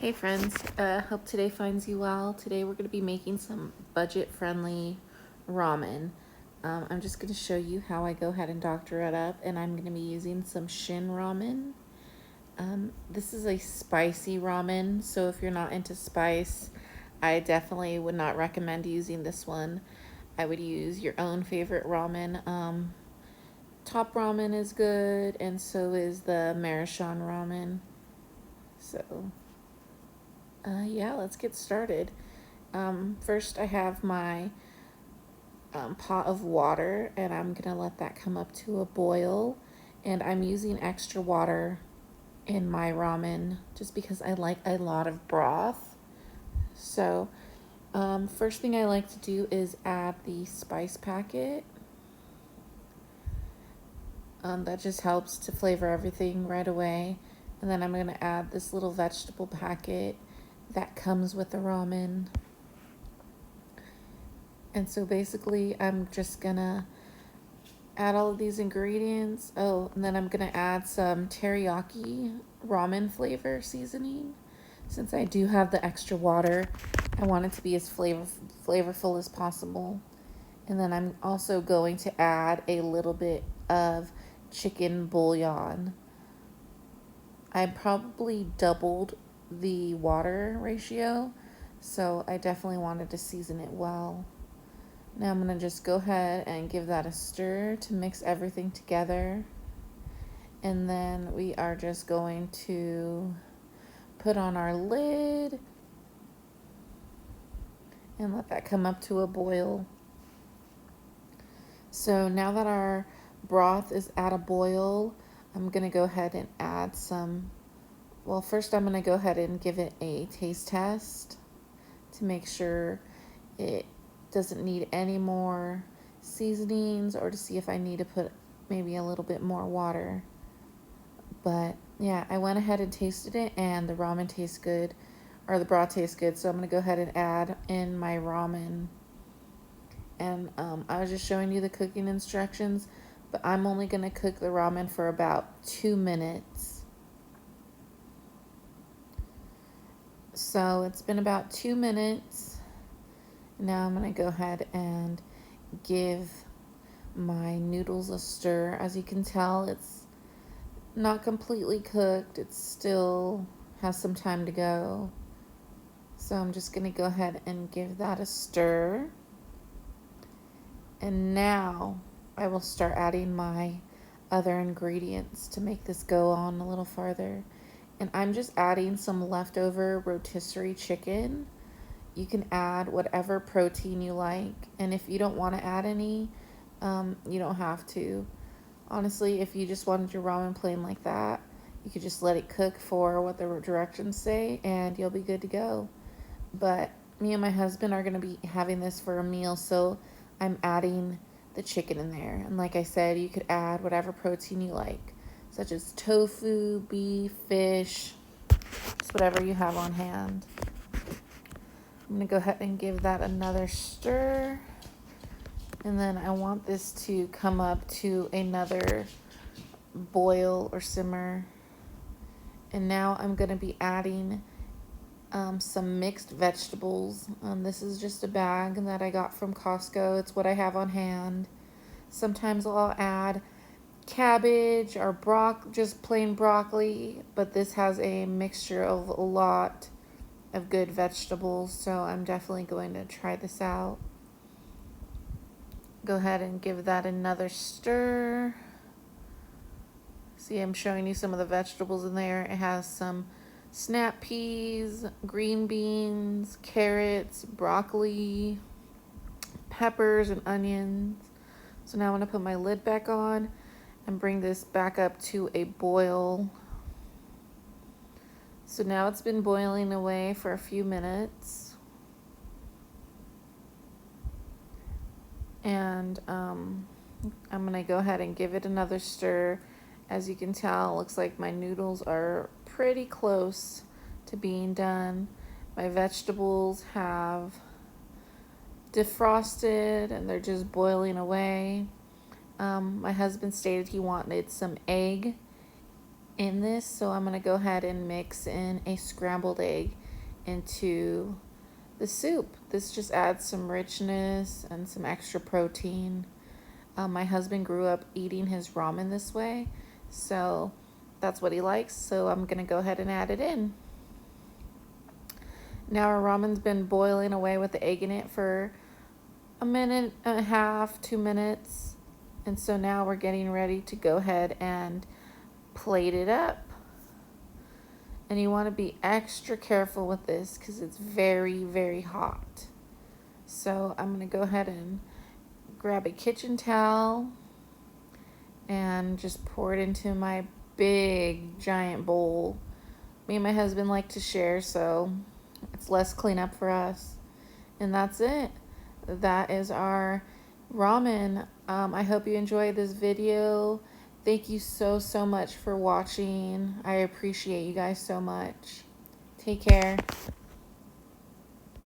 Hey friends, hope today finds you well. Today we're going to be making some budget-friendly ramen. I'm just going to show you how I go ahead and doctor it up, and I'm going to be using some Shin ramen. This is a spicy ramen, so if you're not into spice, I definitely would not recommend using this one. I would use your own favorite ramen. Top ramen is good, and so is the Marichan ramen. So yeah, let's get started. First, I have my pot of water, and I'm gonna let that come up to a boil. And I'm using extra water in my ramen just because I like a lot of broth. So, first thing I like to do is add the spice packet. That just helps to flavor everything right away. And then I'm gonna add this little vegetable packet that comes with the ramen. And so basically, I'm just gonna add all of these ingredients. Oh, and then I'm gonna add some teriyaki ramen flavor seasoning. Since I do have the extra water, I want it to be as flavorful as possible. And then I'm also going to add a little bit of chicken bouillon. I probably doubled the water ratio, so I definitely wanted to season it well. Now I'm going to just go ahead and give that a stir to mix everything together. And then we are just going to put on our lid and let that come up to a boil. So now that our broth is at a boil, I'm going to go ahead and add first I'm going to go ahead and give it a taste test to make sure it doesn't need any more seasonings, or to see if I need to put maybe a little bit more water. But yeah, I went ahead and tasted it, and the ramen tastes good, or the broth tastes good. So I'm going to go ahead and add in my ramen. And I was just showing you the cooking instructions, but I'm only going to cook the ramen for about 2 minutes. So it's been about 2 minutes. Now I'm going to go ahead and give my noodles a stir. As you can tell, it's not completely cooked. It still has some time to go. So I'm just going to go ahead and give that a stir. And now I will start adding my other ingredients to make this go on a little farther. And I'm just adding some leftover rotisserie chicken. You can add whatever protein you like. And if you don't want to add any, you don't have to. Honestly, if you just wanted your ramen plain like that, you could just let it cook for what the directions say and you'll be good to go. But me and my husband are going to be having this for a meal, so I'm adding the chicken in there. And like I said, you could add whatever protein you like, such as tofu, beef, fish, just whatever you have on hand. I'm going to go ahead and give that another stir. And then I want this to come up to another boil or simmer. And now I'm going to be adding some mixed vegetables. This is just a bag that I got from Costco. It's what I have on hand. Sometimes I'll add cabbage or just plain broccoli, but this has a mixture of a lot of good vegetables, so I'm definitely going to try this out. Go ahead and give that another stir. See, I'm showing you some of the vegetables in there. It has some snap peas, green beans, carrots, broccoli, peppers, and onions. So now I'm going to put my lid back on and bring this back up to a boil. So now it's been boiling away for a few minutes. And I'm going to go ahead and give it another stir. As you can tell, it looks like my noodles are pretty close to being done. My vegetables have defrosted and they're just boiling away. My husband stated he wanted some egg in this, so I'm going to go ahead and mix in a scrambled egg into the soup. This just adds some richness and some extra protein. My husband grew up eating his ramen this way, so that's what he likes, so I'm going to go ahead and add it in. Now our ramen's been boiling away with the egg in it for a minute and a half, 2 minutes, and so now we're getting ready to go ahead and plate it up. And you want to be extra careful with this because it's very, very hot. So I'm going to go ahead and grab a kitchen towel and just pour it into my big giant bowl. Me and my husband like to share, so it's less cleanup for us. And that's it. That is our ramen. I hope you enjoyed this video. Thank you so much for watching. I appreciate you guys so much. Take care.